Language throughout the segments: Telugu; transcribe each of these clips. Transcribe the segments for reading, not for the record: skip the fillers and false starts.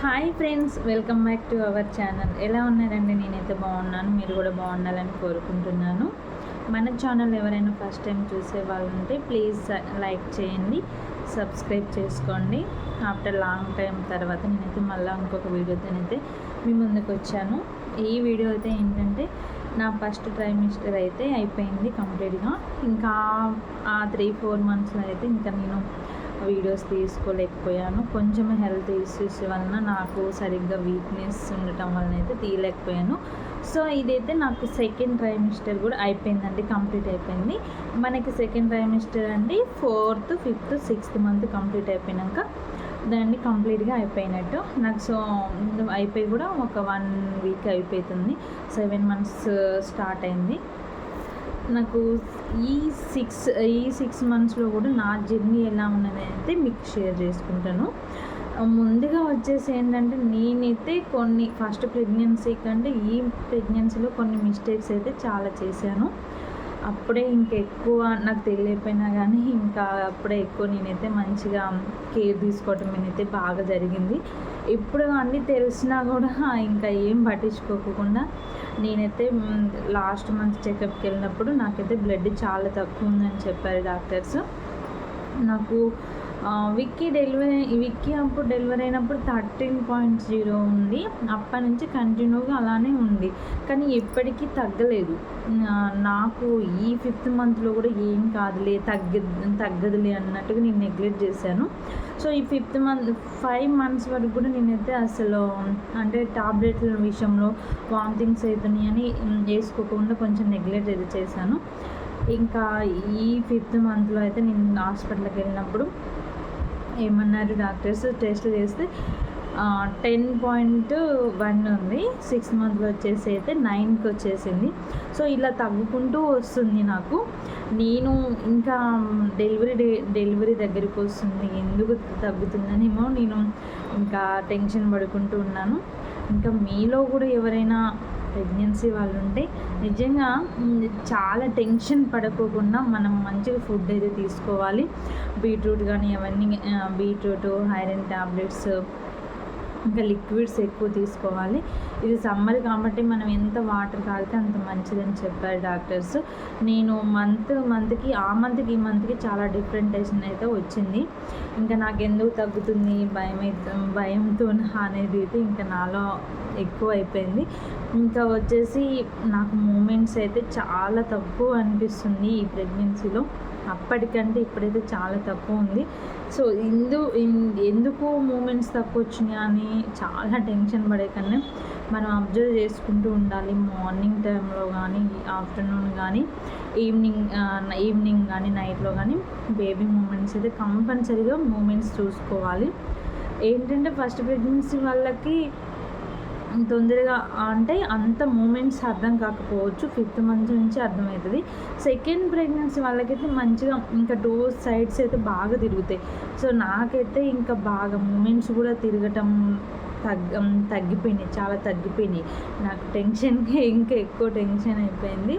Hi friends, welcome back to our channel. ఎలా ఉన్నారండి? నేనైతే బాగున్నాను, మీరు కూడా బాగుండాలని కోరుకుంటున్నాను. మన ఛానల్ ఎవరైనా ఫస్ట్ టైం చూసే వాళ్ళు ఉంటే ప్లీజ్ లైక్ చేయండి, సబ్స్క్రైబ్ చేసుకోండి. ఆఫ్టర్ లాంగ్ టైం తర్వాత నేనైతే మళ్ళీ ఇంకొక వీడియోతోనైతే మీ ముందుకు వచ్చాను. ఈ వీడియో అయితే ఏంటంటే నా ఫస్ట్ ట్రైమిస్టర్ అయితే అయిపోయింది కంప్లీట్గా. ఇంకా ఆ 3-4 మంత్స్లో అయితే ఇంకా నేను వీడియోస్ తీసుకోలేకపోయాను. కొంచెం హెల్త్ ఇష్యూస్ వలన నాకు సరిగ్గా వీక్నెస్ ఉండటం వలన అయితే తీయలేకపోయాను. సో ఇదైతే నాకు సెకండ్ ట్రైమిస్టర్ కూడా అయిపోయిందండి, కంప్లీట్ అయిపోయింది. మనకి సెకండ్ ట్రైమిస్టర్ అండి 4th, 5th, 6th month complete అయిపోయాక దాన్ని కంప్లీట్గా అయిపోయినట్టు నాకు. సో అయిపోయి కూడా ఒక 1 వీక్ అయిపోతుంది. 7 months స్టార్ట్ అయింది నాకు. ఈ సిక్స్ మంత్స్లో కూడా నా జర్నీ ఎలా ఉన్నది అయితే మీకు షేర్ చేసుకుంటాను. ముందుగా వచ్చేసి ఏంటంటే నేనైతే కొన్ని ఫస్ట్ ప్రెగ్నెన్సీ కంటే ఈ ప్రెగ్నెన్సీలో కొన్ని మిస్టేక్స్ అయితే చాలా చేశాను. అప్పుడే ఇంకా ఎక్కువ నాకు తెలియకపోయినా కానీ ఇంకా అప్పుడే ఎక్కువ నేనైతే మంచిగా కేర్ తీసుకోవటం నేనైతే బాగా జరిగింది. ఇప్పుడు అన్నీ తెలిసినా కూడా ఇంకా ఏం పట్టించుకోకుండా నేనైతే లాస్ట్ మంత్ చెకప్కి వెళ్ళినప్పుడు నాకైతే బ్లడ్ చాలా తక్కువ ఉందని చెప్పారు డాక్టర్స్. నాకు విక్కీ అప్పుడు డెలివరీ అయినప్పుడు 13.0 ఉంది. అప్పటి నుంచి కంటిన్యూగా అలానే ఉంది, కానీ ఎప్పటికీ తగ్గలేదు. నాకు ఈ 5th మంత్లో కూడా ఏం కాదులే, తగ్గదులే అన్నట్టుగా నేను నెగ్లెక్ట్ చేశాను. సో ఈ 5 months వరకు కూడా నేనైతే అసలు అంటే టాబ్లెట్ల విషయంలో వామిటింగ్స్ అవుతున్నాయి అని వేసుకోకుండా కొంచెం నెగ్లెక్ట్ అయితే చేశాను. ఇంకా ఈ 5th మంత్లో అయితే నేను హాస్పిటల్కి వెళ్ళినప్పుడు ఏమన్నారు డాక్టర్స్, టెస్ట్ చేస్తే 10.1 ఉంది. 6 monthలో వచ్చేసి అయితే 9కి వచ్చేసింది. సో ఇలా తగ్గుకుంటూ వస్తుంది నాకు. నేను ఇంకా డెలివరీ దగ్గరికి వస్తుంది, ఎందుకు తగ్గుతుందనేమో నేను ఇంకా టెన్షన్ పడుకుంటూ ఉన్నాను. ఇంకా మీలో కూడా ఎవరైనా ప్రెగ్నెన్సీ వాళ్ళు ఉంటే నిజంగా చాలా టెన్షన్ పడుకోకుండా మనం మంచిగా ఫుడ్ అయితే తీసుకోవాలి. బీట్రూట్ కానీ అవన్నీ, బీట్రూట్, ఐరన్ ట్యాబ్లెట్స్, ఇంకా లిక్విడ్స్ ఎక్కువ తీసుకోవాలి. ఇది సమ్మర్ కాబట్టి మనం ఎంత వాటర్ తాగితే అంత మంచిదని చెప్పారు డాక్టర్స్. నేను మంత్కి ఈ మంత్కి చాలా డిఫరెంటేషన్ అయితే వచ్చింది. ఇంకా నాకు ఎందుకు తగ్గుతుంది భయంతో అనేది అయితే ఇంకా నాలో ఎక్కువ అయిపోయింది. ఇంకా వచ్చేసి నాకు మూమెంట్స్ అయితే చాలా తక్కువ అనిపిస్తుంది ఈ ప్రెగ్నెన్సీలో. అప్పటికంటే ఇప్పుడైతే చాలా తక్కువ ఉంది. సో ఎందుకు మూమెంట్స్ తక్కువ వచ్చినాయి అని చాలా టెన్షన్ పడే కన్నా మనం అబ్జర్వ్ చేసుకుంటూ ఉండాలి. మార్నింగ్ టైంలో కానీ, ఆఫ్టర్నూన్ కానీ, ఈవినింగ్ కానీ, నైట్లో కానీ బేబీ మూమెంట్స్ అయితే కంపల్సరీగా మూమెంట్స్ చూసుకోవాలి. ఏంటంటే ఫస్ట్ ప్రెగ్నెన్సీ వాళ్ళకి తొందరగా అంటే అంత మూమెంట్స్ అర్థం కాకపోవచ్చు, 5th month నుంచి అర్థమవుతుంది. సెకండ్ ప్రెగ్నెన్సీ వాళ్ళకైతే మంచిగా ఇంకా 2 sides అయితే బాగా తిరుగుతాయి. సో నాకైతే ఇంకా బాగా మూమెంట్స్ కూడా తిరగటం తగ్గిపోయినాయి, చాలా తగ్గిపోయినాయి. నాకు టెన్షన్కి ఇంకా ఎక్కువ టెన్షన్ అయిపోయింది.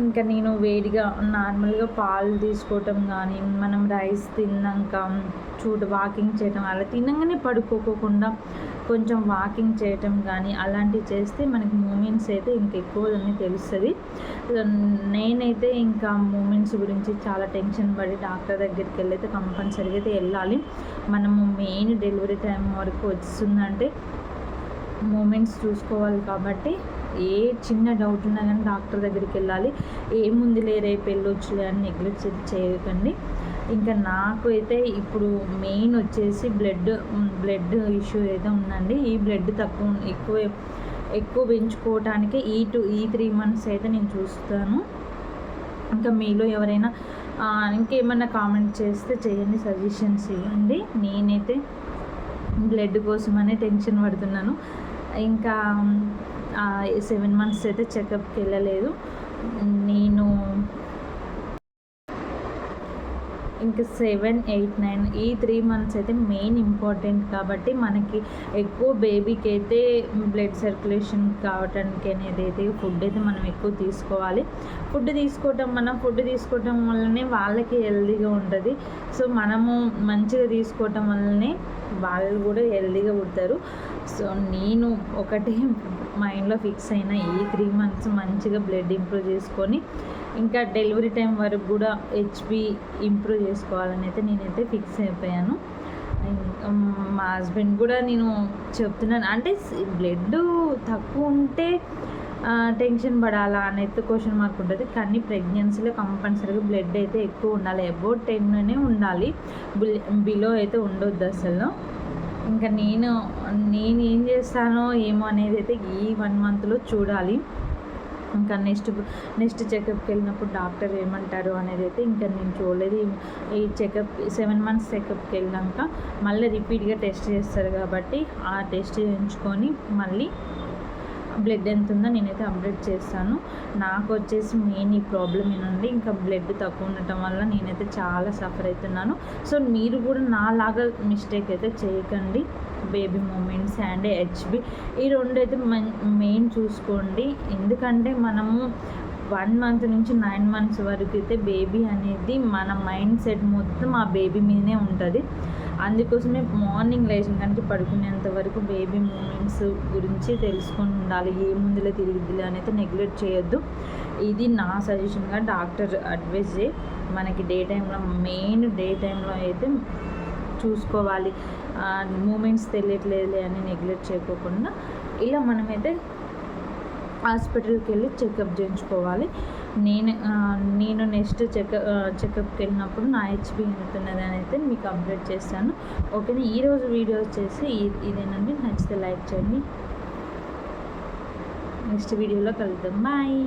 ఇంకా నేను వేడిగా నార్మల్గా పాలు తీసుకోవటం కానీ, మనం రైస్ తిన్నాక వాకింగ్ చేయటం, అలా తినగానే పడుకోకుండా కొంచెం వాకింగ్ చేయటం కానీ అలాంటివి చేస్తే మనకి మూమెంట్స్ అయితే ఇంకెక్కువ తెలుస్తుంది. నేనైతే ఇంకా మూమెంట్స్ గురించి చాలా టెన్షన్ పడి డాక్టర్ దగ్గరికి వెళ్ళైతే కంపల్సరీగా అయితే వెళ్ళాలి. మనము మెయిన్ డెలివరీ టైం వరకు వస్తుందంటే మూమెంట్స్ చూసుకోవాలి. కాబట్టి ఏ చిన్న డౌట్ ఉన్నా కానీ డాక్టర్ దగ్గరికి వెళ్ళాలి. ఏముందిలే రేపు వెళ్ళొచ్చులే అని నెగ్లెక్ట్ చేయకండి. ఇంకా నాకు అయితే ఇప్పుడు మెయిన్ వచ్చేసి బ్లడ్ ఇష్యూ అయితే ఉందండి. ఈ బ్లడ్ ఎక్కువ పెంచుకోవటానికి ఈ 3 months అయితే నేను చూస్తాను. ఇంకా మీలో ఎవరైనా ఇంకేమన్నా కామెంట్ చేస్తే చేయండి, సజెషన్స్ ఇవ్వండి. నేనైతే బ్లడ్ కోసమనే టెన్షన్ పడుతున్నాను. ఇంకా 7 months అయితే చెకప్కి వెళ్ళలేదు. నేను ఇంకా 7, 8, 9 ఈ 3 మంత్స్ అయితే మెయిన్ ఇంపార్టెంట్ కాబట్టి మనకి ఎక్కువ బేబీకి అయితే బ్లడ్ సర్క్యులేషన్ కావటానికి అనేది అయితే ఫుడ్ అయితే మనం ఎక్కువ తీసుకోవాలి. ఫుడ్ తీసుకోవటం వల్లనే వాళ్ళకి హెల్తీగా ఉంటుంది. సో మనము మంచిగా తీసుకోవటం వల్లనే వాళ్ళు కూడా హెల్తీగా పుడతారు. సో నేను ఒకటే మైండ్లో ఫిక్స్ అయిన ఈ 3 మంత్స్ మంచిగా బ్లడ్ ఇంప్రూవ్ చేసుకొని ఇంకా డెలివరీ టైం వరకు కూడా హెచ్బి ఇంప్రూవ్ చేసుకోవాలని అయితే నేనైతే ఫిక్స్ అయిపోయాను. మా హస్బెండ్ కూడా నేను చెప్తున్నాను, అంటే బ్లడ్ తక్కువ ఉంటే టెన్షన్ పడాలా అనేది క్వశ్చన్ మార్క్ ఉంటుంది. కానీ ప్రెగ్నెన్సీలో కంపల్సరీగా బ్లడ్ అయితే ఎక్కువ ఉండాలి. అబౌట్ 10 ఉండాలి, బిలో అయితే ఉండొద్దు అసలు. ఇంకా నేను ఏం చేస్తానో ఏమో అనేది అయితే ఈ 1 మంత్లో చూడాలి. ఇంకా నెక్స్ట్ చెకప్కి వెళ్ళినప్పుడు డాక్టర్ ఏమంటారు అనేది అయితే ఇంకా నేను చూడలేదు. ఈ చెకప్ 7 మంత్స్ చెకప్కి వెళ్ళాక మళ్ళీ రిపీట్గా టెస్ట్ చేస్తారు కాబట్టి ఆ టెస్ట్ చేయించుకొని మళ్ళీ బ్లడ్ ఎంత ఉందో నేనైతే అప్డేట్ చేస్తాను. నాకు వచ్చేసి మెయిన్ ఈ ప్రాబ్లం ఏనండి, ఇంకా బ్లడ్ తక్కువ ఉండటం వల్ల నేనైతే చాలా సఫర్ అవుతున్నాను. సో మీరు కూడా నాలాగా మిస్టేక్ అయితే చేయకండి. బేబీ మూమెంట్స్ అండ్ హెచ్బి ఈ రెండు అయితే మెయిన్ చూసుకోండి. ఎందుకంటే మనము 1 మంత్ నుంచి 9 మంత్స్ వరకు అయితే బేబీ అనేది మన మైండ్ సెట్ మొత్తం ఆ బేబీ మీదనే ఉంటుంది. అందుకోసమే మార్నింగ్ లేచిన కానీ పడుకునేంత వరకు బేబీ మూమెంట్స్ గురించి తెలుసుకొని ఉండాలి. ఏ ముందులో తిరిగిద్దిలే అనేది నెగ్లెక్ట్ చేయొద్దు. ఇది నా సజెషన్గా డాక్టర్ అడ్వైజ్ మనకి డే టైంలో అయితే చూసుకోవాలి. మూమెంట్స్ తెలియట్లేదులే అని నెగ్లెక్ట్ చేయకోకుండా ఇలా మనమైతే హాస్పిటల్కి వెళ్ళి చెకప్ చేయించుకోవాలి. నేను నెక్స్ట్ చెకప్కి వెళ్ళినప్పుడు నా హెచ్బి ఎంత ఉన్నది అని అయితే మీకు అప్డేట్ చేస్తాను. ఓకేనా, ఈరోజు వీడియో వచ్చేసి ఇదేనండి. నచ్చితే లైక్ చేయండి. నెక్స్ట్ వీడియోలో కలుద్దాం. బాయ్.